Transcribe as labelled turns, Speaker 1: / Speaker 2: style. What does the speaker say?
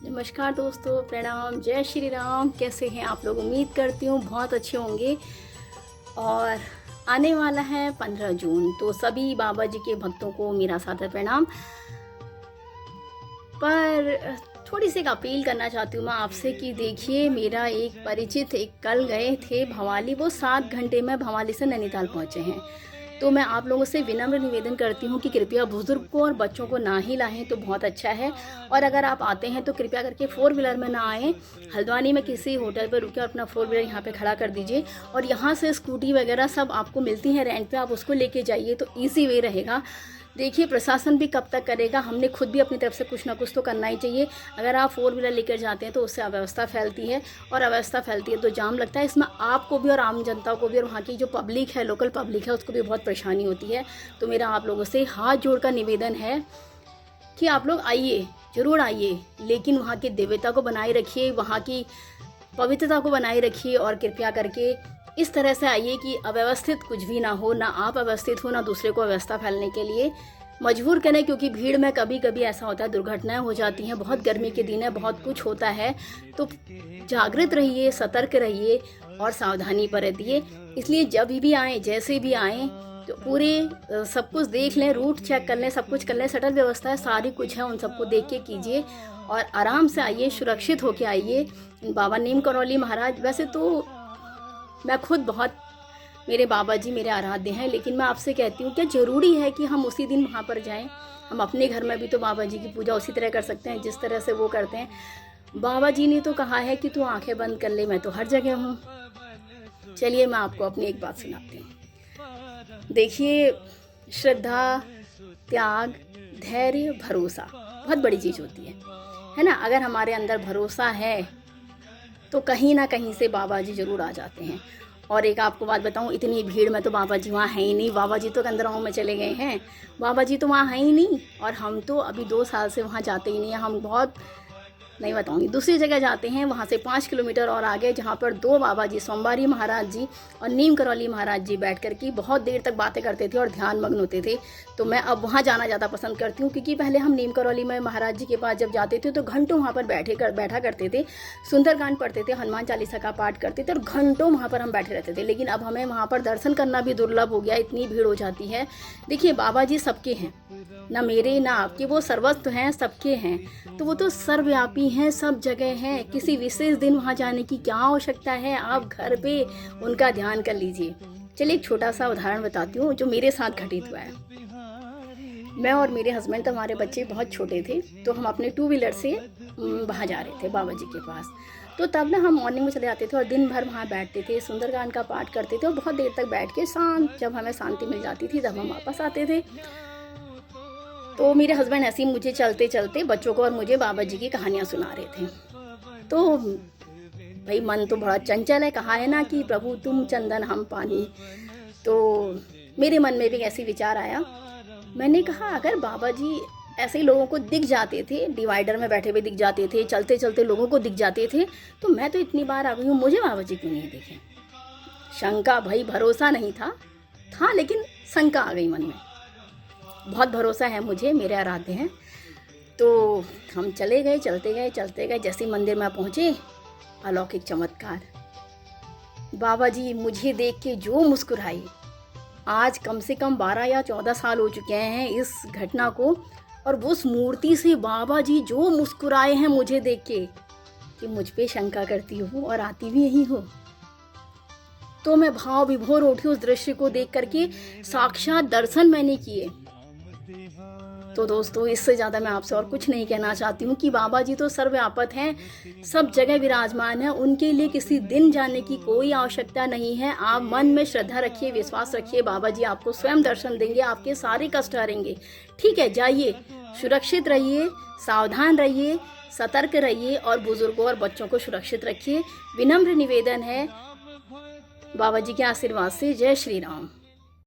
Speaker 1: नमस्कार दोस्तों, प्रणाम, जय श्री राम। कैसे हैं आप लोग? उम्मीद करती हूँ बहुत अच्छे होंगे। और आने वाला है 15 जून, तो सभी बाबा जी के भक्तों को मेरा सादर प्रणाम। पर थोड़ी सी एक अपील करना चाहती हूँ मैं आपसे कि देखिए, मेरा एक परिचित एक कल गए थे भवाली, वो 7 घंटे में भवाली से नैनीताल पहुँचे हैं। तो मैं आप लोगों से विनम्र निवेदन करती हूँ कि कृपया बुजुर्ग को और बच्चों को ना ही लाएं तो बहुत अच्छा है। और अगर आप आते हैं तो कृपया करके 4 व्हीलर में ना आएँ। हल्द्वानी में किसी होटल पर रुके और अपना 4 व्हीलर यहाँ पे खड़ा कर दीजिए। और यहाँ से स्कूटी वगैरह सब आपको मिलती हैं रेंट पे, आप उसको लेके जाइए तो ईजी वे रहेगा। देखिए, प्रशासन भी कब तक करेगा, हमने खुद भी अपनी तरफ से कुछ ना कुछ तो करना ही चाहिए। अगर आप 4 व्हीलर लेकर जाते हैं तो उससे अव्यवस्था फैलती है, और अव्यवस्था फैलती है तो जाम लगता है। इसमें आपको भी और आम जनता को भी और वहाँ की जो पब्लिक है, लोकल पब्लिक है, उसको भी बहुत परेशानी होती है। तो मेरा आप लोगों से हाथ जोड़कर निवेदन है कि आप लोग आइए, ज़रूर आइए, लेकिन वहाँ की दिव्यता को बनाए रखिए, वहाँ की पवित्रता को बनाए रखिए। और कृपया करके इस तरह से आइए कि अव्यवस्थित कुछ भी ना हो, ना आप अव्यवस्थित हो, ना दूसरे को अव्यवस्था फैलने के लिए मजबूर करें। क्योंकि भीड़ में कभी कभी ऐसा होता है, दुर्घटनाएं हो जाती हैं। बहुत गर्मी के दिन है, बहुत कुछ होता है। तो जागृत रहिए, सतर्क रहिए और सावधानी बरतिए। इसलिए जब भी आएँ, जैसे भी आएँ, तो पूरे सब कुछ देख लें, रूट चेक कर लें, सब कुछ कर लें। शटल व्यवस्था है, सारी कुछ है, उन सबको देख के कीजिए और आराम से आइए, सुरक्षित होके आइए। बाबा नीम करौली महाराज, वैसे तो मैं खुद बहुत, मेरे बाबा जी मेरे आराध्य हैं, लेकिन मैं आपसे कहती हूँ, क्या ज़रूरी है कि हम उसी दिन वहाँ पर जाएं? हम अपने घर में भी तो बाबा जी की पूजा उसी तरह कर सकते हैं जिस तरह से वो करते हैं। बाबा जी ने तो कहा है कि तू आंखें बंद कर ले, मैं तो हर जगह हूँ। चलिए, मैं आपको अपनी एक बात सुनाती हूँ। देखिए, श्रद्धा, त्याग, धैर्य, भरोसा बहुत बड़ी चीज़ होती है ना। अगर हमारे अंदर भरोसा है तो कहीं ना कहीं से बाबा जी ज़रूर आ जाते हैं। और एक आपको बात बताऊं, इतनी भीड़ में तो बाबा जी वहाँ हैं ही नहीं। बाबा जी तो कंदराओं में चले गए हैं, बाबा जी तो वहाँ हैं ही नहीं। और हम तो अभी 2 साल से वहाँ जाते ही नहीं हैं। हम बहुत, नहीं बताऊंगी, दूसरी जगह जाते हैं, वहाँ से 5 किलोमीटर और आगे, जहाँ पर 2 बाबा जी, सोमवारी महाराज जी और नीम करौली महाराज जी बैठ कर के बहुत देर तक बातें करते थे और ध्यान मग्न होते थे। तो मैं अब वहाँ जाना ज़्यादा पसंद करती हूँ, क्योंकि पहले हम नीम करौली में महाराज जी के पास जब जाते थे तो घंटों वहाँ पर बैठा करते थे, सुंदरकांड पढ़ते थे, हनुमान चालीसा का पाठ करते थे और घंटों वहाँ पर हम बैठे रहते थे। लेकिन अब हमें वहाँ पर दर्शन करना भी दुर्लभ हो गया, इतनी भीड़ हो जाती है। देखिए, बाबा जी सबके हैं, ना मेरे ना आपके, वो सर्वस्व हैं, सबके हैं। तो वो तो सर्वव्यापी हैं, सब जगह हैं। किसी विशेष दिन वहाँ जाने की क्या आवश्यकता है? आप घर पे उनका ध्यान कर लीजिए। चलिए, एक छोटा सा उदाहरण बताती हूँ जो मेरे साथ घटित हुआ है। मैं और मेरे हस्बैंड, तो हमारे बच्चे बहुत छोटे थे, तो हम अपने 2 व्हीलर से वहाँ जा रहे थे बाबा जी के पास। तो तब ना हम मॉर्निंग में चले जाते थे और दिन भर वहाँ बैठते थे, सुंदरकांड का पाठ करते थे और बहुत देर तक बैठ के शांत, जब हमें शांति मिल जाती थी तब हम वापस आते थे। तो मेरे हस्बैंड ऐसे ही मुझे चलते चलते बच्चों को और मुझे बाबा जी की कहानियाँ सुना रहे थे। तो भाई, मन तो बड़ा चंचल है, कहा है ना कि प्रभु तुम चंदन हम पानी। तो मेरे मन में भी ऐसी विचार आया। मैंने कहा, अगर बाबा जी ऐसे ही लोगों को दिख जाते थे, डिवाइडर में बैठे हुए दिख जाते थे, चलते चलते लोगों को दिख जाते थे, तो मैं तो इतनी बार आ गई हूँ, मुझे बाबा जी क्यों नहीं दिखे? शंका, भाई भरोसा नहीं था लेकिन शंका आ गई मन में। बहुत भरोसा है मुझे, मेरे आराध्य हैं। तो हम चले गए, चलते गए। जैसे मंदिर में पहुँचे, अलौकिक चमत्कार, बाबा जी मुझे देख के जो मुस्कुराए। आज कम से कम 12 या 14 साल हो चुके हैं इस घटना को, और वो उस मूर्ति से बाबा जी जो मुस्कुराए हैं मुझे देख के, कि मुझ पे शंका करती हो और आती भी यही हो। तो मैं भाव विभोर उठी उस दृश्य को देख करके, साक्षात दर्शन मैंने किए। तो दोस्तों, इससे ज़्यादा मैं आपसे और कुछ नहीं कहना चाहती हूँ कि बाबा जी तो सर्वव्यापक हैं, सब जगह विराजमान हैं। उनके लिए किसी दिन जाने की कोई आवश्यकता नहीं है। आप मन में श्रद्धा रखिए, विश्वास रखिए, बाबा जी आपको स्वयं दर्शन देंगे, आपके सारे कष्ट हरेंगे। ठीक है, जाइए, सुरक्षित रहिए, सावधान रहिए, सतर्क रहिए और बुजुर्गों और बच्चों को सुरक्षित रखिए। विनम्र निवेदन है, बाबा जी के आशीर्वाद से। जय श्री राम।